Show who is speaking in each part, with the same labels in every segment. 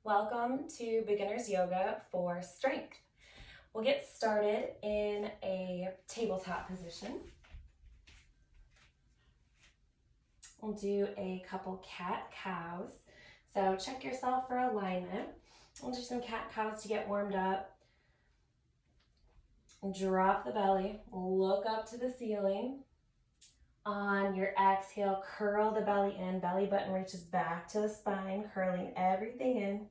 Speaker 1: Welcome to Beginner's Yoga for Strength. We'll get started in a tabletop position. We'll do a couple cat-cows. So check yourself for alignment. We'll do some cat-cows to get warmed up. Drop the belly, look up to the ceiling. On your exhale, curl the belly in, belly button reaches back to the spine, curling everything in.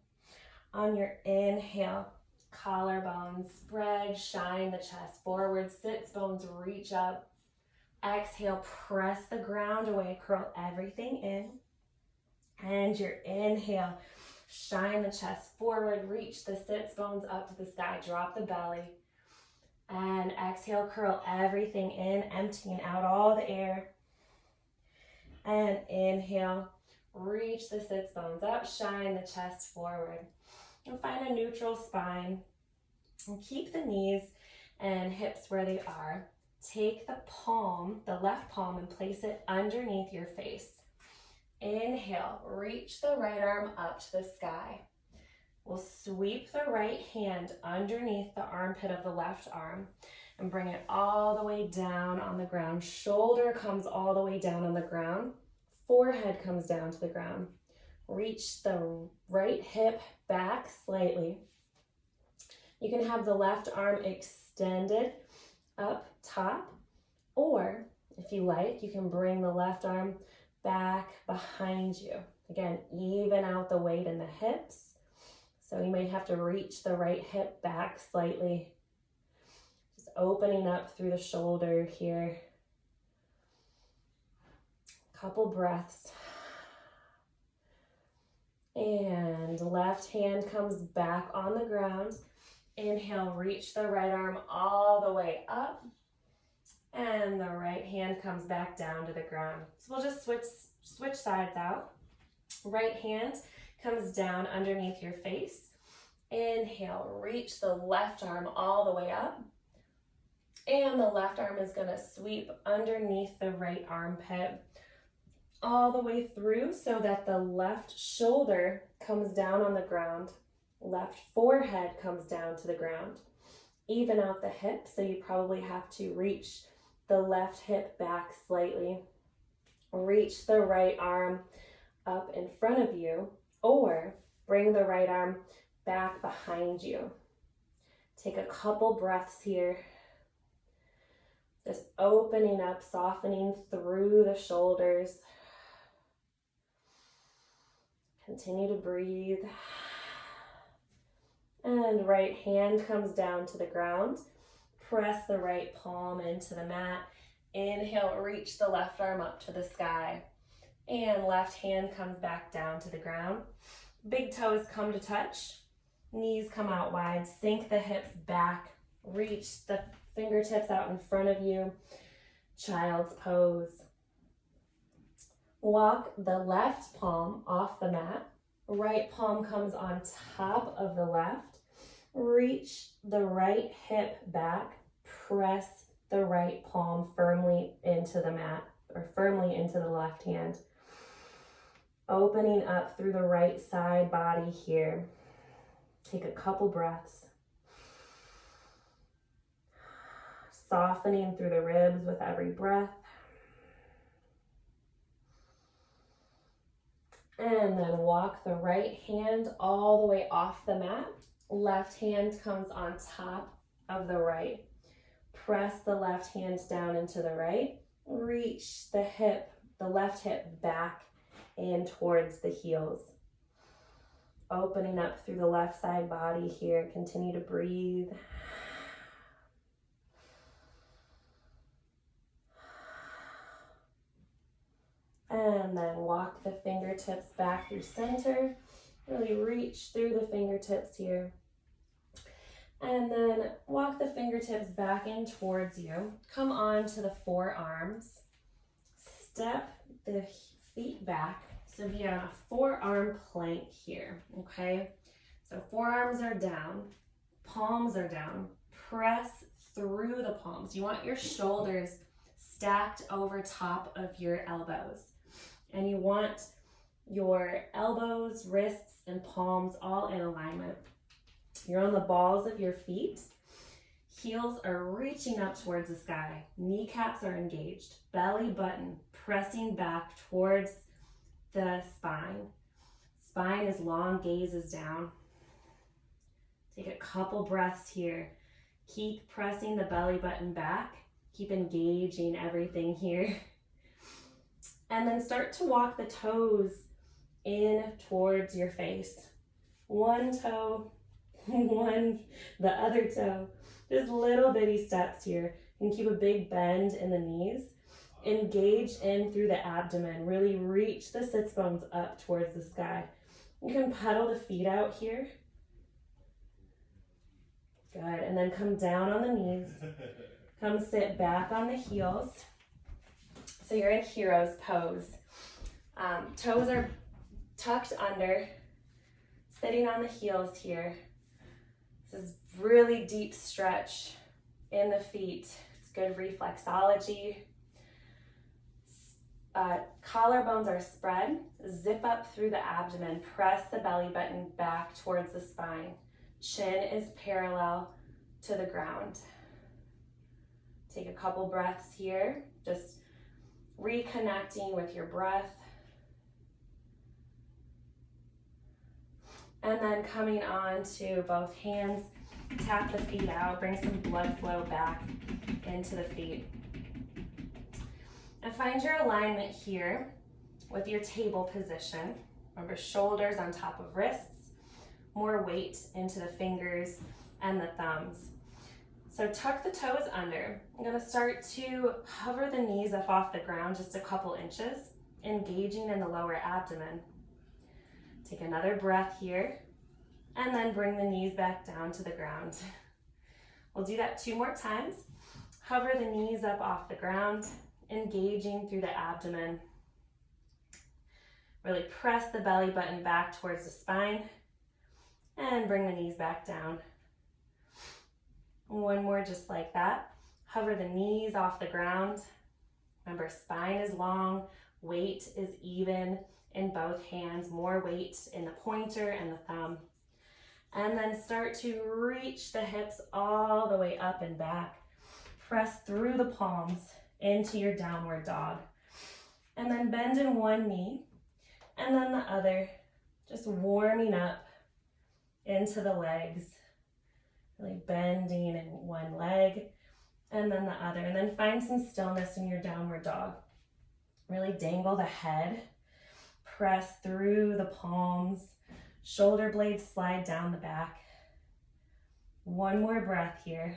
Speaker 1: On your inhale, collarbones spread, shine the chest forward, sits bones reach up. Exhale, press the ground away, curl everything in. And your inhale, shine the chest forward, reach the sits bones up to the sky, drop the belly. And exhale, curl everything in, emptying out all the air. And inhale, reach the sits bones up, shine the chest forward. And find a neutral spine. And keep the knees and hips where they are. Take the palm, the left palm, and place it underneath your face. Inhale, reach the right arm up to the sky. We'll sweep the right hand underneath the armpit of the left arm and bring it all the way down on the ground. Shoulder comes all the way down on the ground. Forehead comes down to the ground. Reach the right hip back slightly. You can have the left arm extended up top, or if you like, you can bring the left arm back behind you. Again, even out the weight in the hips. So you might have to reach the right hip back slightly. Just opening up through the shoulder here. Couple breaths. And left hand comes back on the ground. Inhale, reach the right arm all the way up. And the right hand comes back down to the ground. So we'll just switch sides out. Right hand comes down underneath your face. Inhale, reach the left arm all the way up. And the left arm is going to sweep underneath the right armpit all the way through so that the left shoulder comes down on the ground. Left forehead comes down to the ground. Even out the hip, so you probably have to reach the left hip back slightly. Reach the right arm up in front of you, or bring the right arm back behind you. Take a couple breaths here. Just opening up, softening through the shoulders. Continue to breathe. And right hand comes down to the ground. Press the right palm into the mat. Inhale, reach the left arm up to the sky. And left hand comes back down to the ground. Big toes come to touch. Knees come out wide. Sink the hips back. Reach the fingertips out in front of you. Child's pose. Walk the left palm off the mat. Right palm comes on top of the left. Reach the right hip back. Press the right palm firmly into the mat, or firmly into the left hand. Opening up through the right side body here. Take a couple breaths. Softening through the ribs with every breath. And then walk the right hand all the way off the mat. Left hand comes on top of the right. Press the left hand down into the right. Reach the hip, the left hip back in towards the heels. Opening up through the left side body here. Continue to breathe. And then walk the fingertips back through center. Really reach through the fingertips here. And then walk the fingertips back in towards you. Come on to the forearms. Step the feet back. So be on a forearm plank here, okay? So forearms are down, palms are down. Press through the palms. You want your shoulders stacked over top of your elbows. And you want your elbows, wrists, and palms all in alignment. You're on the balls of your feet. Heels are reaching up towards the sky. Kneecaps are engaged. Belly button pressing back towards the spine. Spine is long, gaze is down. Take a couple breaths here. Keep pressing the belly button back. Keep engaging everything here. And then start to walk the toes in towards your face. One toe, the other toe. Just little bitty steps here. You can keep a big bend in the knees. Engage in through the abdomen. Really reach the sits bones up towards the sky. You can pedal the feet out here. Good, and then come down on the knees. Come sit back on the heels. So you're in hero's pose. Toes are tucked under, sitting on the heels here. This is really deep stretch in the feet. It's good reflexology. Collarbones are spread. Zip up through the abdomen. Press the belly button back towards the spine. Chin is parallel to the ground. Take a couple breaths here. Just reconnecting with your breath. And then coming on to both hands, tap the feet out, bring some blood flow back into the feet. And find your alignment here with your table position. Remember, shoulders on top of wrists, more weight into the fingers and the thumbs. So tuck the toes under. I'm gonna start to hover the knees up off the ground just a couple inches, engaging in the lower abdomen. Take another breath here, and then bring the knees back down to the ground. We'll do that 2 more times. Hover the knees up off the ground, engaging through the abdomen. Really press the belly button back towards the spine, and bring the knees back down. 1 more just like that. Hover the knees off the ground. Remember, spine is long, weight is even in both hands, more weight in the pointer and the thumb. And then start to reach the hips all the way up and back. Press through the palms into your downward dog. And then bend in one knee and then the other, just warming up into the legs. Really bending in one leg and then the other. And then find some stillness in your downward dog. Really dangle the head. Press through the palms. Shoulder blades slide down the back. 1 more breath here.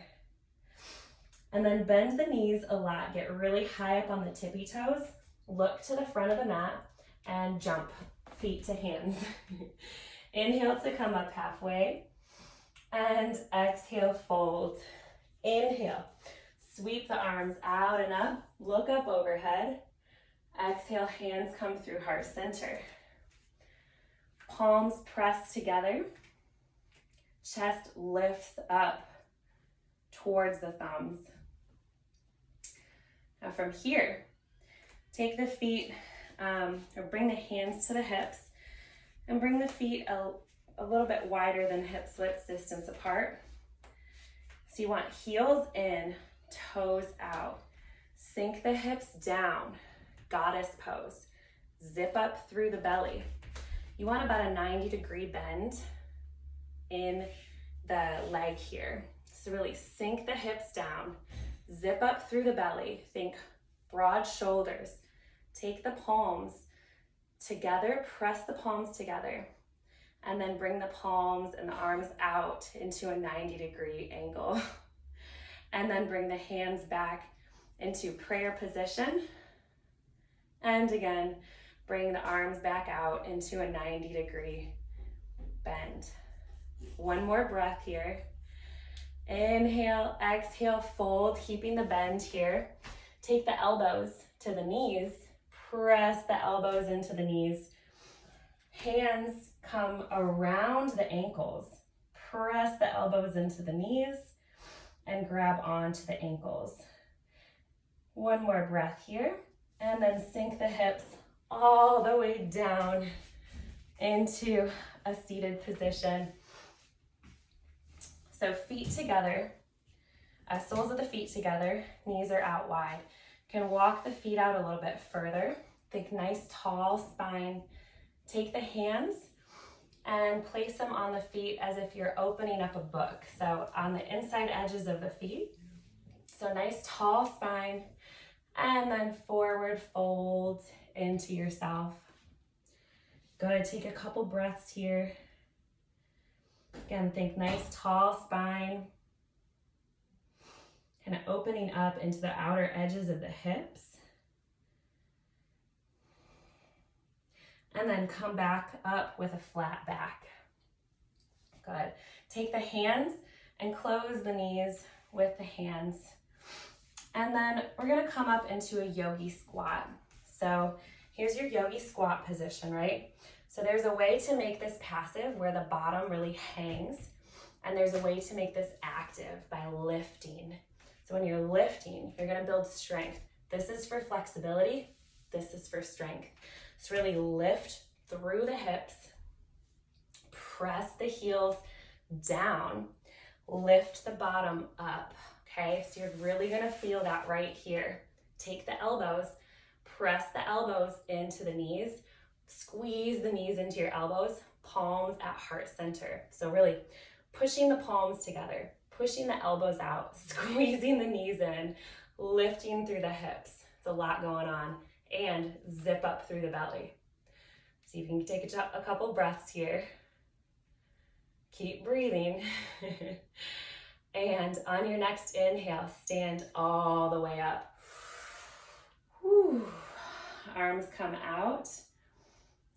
Speaker 1: And then bend the knees a lot. Get really high up on the tippy toes. Look to the front of the mat and jump feet to hands. Inhale to come up halfway. And exhale, fold. Inhale. Sweep the arms out and up. Look up overhead. Exhale, hands come through heart center. Palms press together. Chest lifts up towards the thumbs. Now from here, take the feet, or bring the hands to the hips and bring the feet a little bit wider than hips width distance apart. So you want heels in, toes out. Sink the hips down, goddess pose. Zip up through the belly. You want about a 90-degree bend in the leg here. So really sink the hips down, zip up through the belly. Think broad shoulders. Take the palms together, press the palms together, and then bring the palms and the arms out into a 90-degree angle. And then bring the hands back into prayer position. And again, bring the arms back out into a 90-degree bend. 1 more breath here. Inhale, exhale, fold, keeping the bend here. Take the elbows to the knees. Press the elbows into the knees. Hands come around the ankles. Press the elbows into the knees and grab onto the ankles. 1 more breath here. And then sink the hips all the way down into a seated position. So feet together, soles of the feet together, knees are out wide. You can walk the feet out a little bit further. Think nice tall spine. Take the hands and place them on the feet as if you're opening up a book. So on the inside edges of the feet. So nice tall spine, and then forward fold into yourself. Good, take a couple breaths here. Again, think nice tall spine. Kind of opening up into the outer edges of the hips. And then come back up with a flat back. Good. Take the hands and close the knees with the hands. And then we're gonna come up into a yogi squat. So here's your yogi squat position, right? So there's a way to make this passive where the bottom really hangs, and there's a way to make this active by lifting. So when you're lifting, you're gonna build strength. This is for flexibility, this is for strength. So really lift through the hips, press the heels down, lift the bottom up, okay? So you're really gonna feel that right here. Take the elbows, press the elbows into the knees, squeeze the knees into your elbows, palms at heart center. So really pushing the palms together, pushing the elbows out, squeezing the knees in, lifting through the hips. It's a lot going on. And zip up through the belly. So you can take a couple breaths here. Keep breathing. And on your next inhale, stand all the way up. Whew. Arms come out.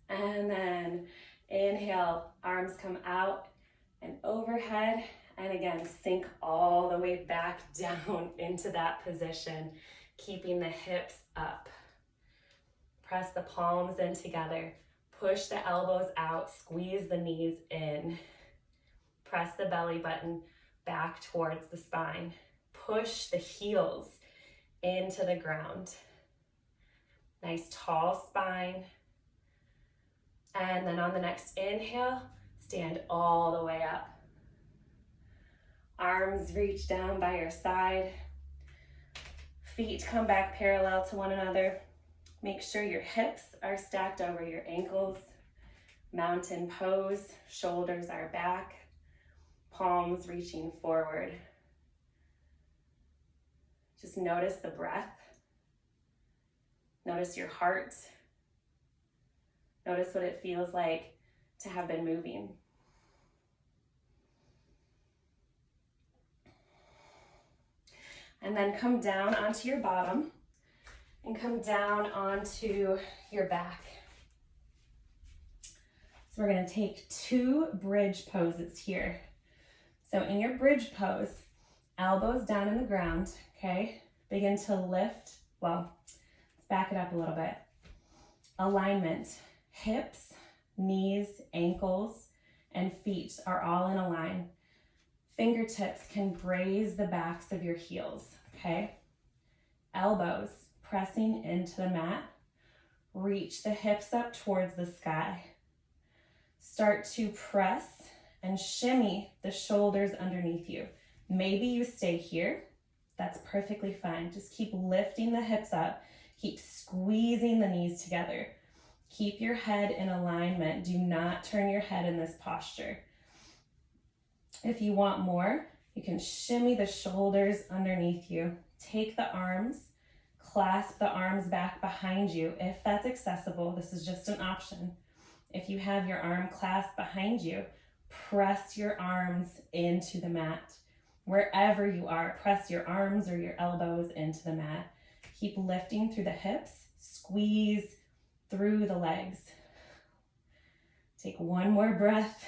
Speaker 1: And then inhale, arms come out and overhead. And again, sink all the way back down into that position, keeping the hips up. Press the palms in together. Push the elbows out, squeeze the knees in. Press the belly button back towards the spine. Push the heels into the ground. Nice tall spine. And then on the next inhale, stand all the way up. Arms reach down by your side. Feet come back parallel to one another. Make sure your hips are stacked over your ankles. Mountain pose, shoulders are back, palms reaching forward. Just notice the breath. Notice your heart. Notice what it feels like to have been moving. And then come down onto your bottom and come down onto your back. So we're gonna take 2 bridge poses here. So in your bridge pose, elbows down in the ground, okay? Begin to lift, well, let's back it up a little bit. Alignment, hips, knees, ankles, and feet are all in a line. Fingertips can graze the backs of your heels, okay? Elbows pressing into the mat. Reach the hips up towards the sky. Start to press and shimmy the shoulders underneath you. Maybe you stay here. That's perfectly fine. Just keep lifting the hips up. Keep squeezing the knees together. Keep your head in alignment. Do not turn your head in this posture. If you want more, you can shimmy the shoulders underneath you. Take the arms, clasp the arms back behind you if that's accessible. This is just an option. If you have your arm clasped behind you, press your arms into the mat. Wherever you are, press your arms or your elbows into the mat. Keep lifting through the hips, squeeze through the legs. Take one more breath.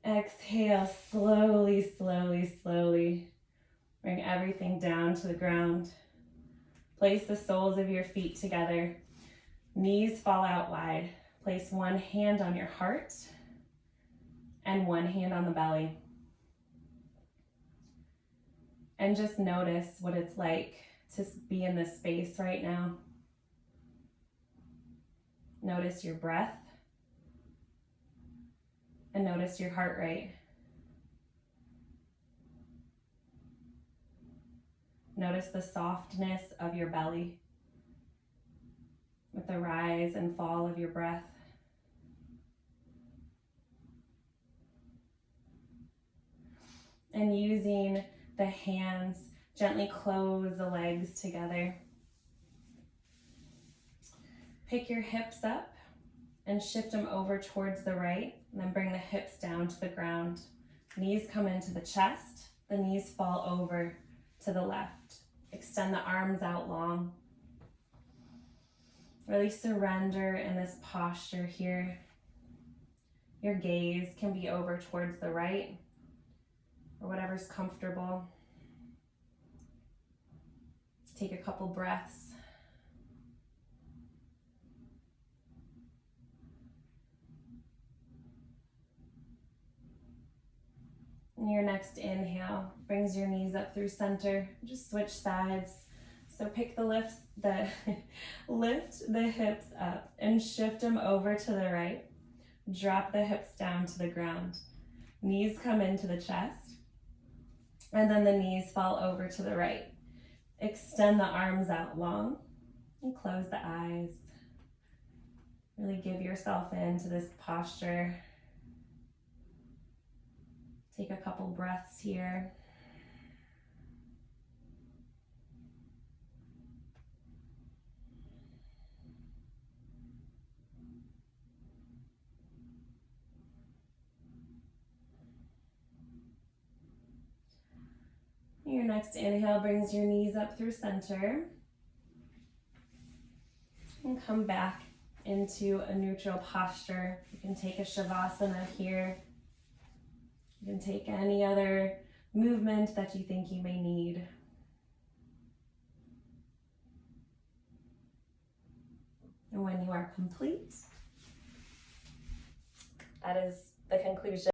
Speaker 1: Exhale, slowly, slowly, slowly. Bring everything down to the ground. Place the soles of your feet together. Knees fall out wide. Place one hand on your heart and one hand on the belly. And just notice what it's like to be in this space right now. Notice your breath and notice your heart rate. Notice the softness of your belly with the rise and fall of your breath. And using the hands, gently close the legs together. Pick your hips up and shift them over towards the right, and then bring the hips down to the ground. Knees come into the chest, the knees fall over to the left. Extend the arms out long. Really surrender in this posture here. Your gaze can be over towards the right or whatever's comfortable. Take a couple breaths. And your next inhale brings your knees up through center. Just switch sides. So pick lift the hips up and shift them over to the right. Drop the hips down to the ground. Knees come into the chest. And then the knees fall over to the right. Extend the arms out long and close the eyes. Really give yourself into this posture. Take a couple breaths here. Your next inhale brings your knees up through center. And come back into a neutral posture. You can take a Shavasana here. You can take any other movement that you think you may need. And when you are complete, that is the conclusion.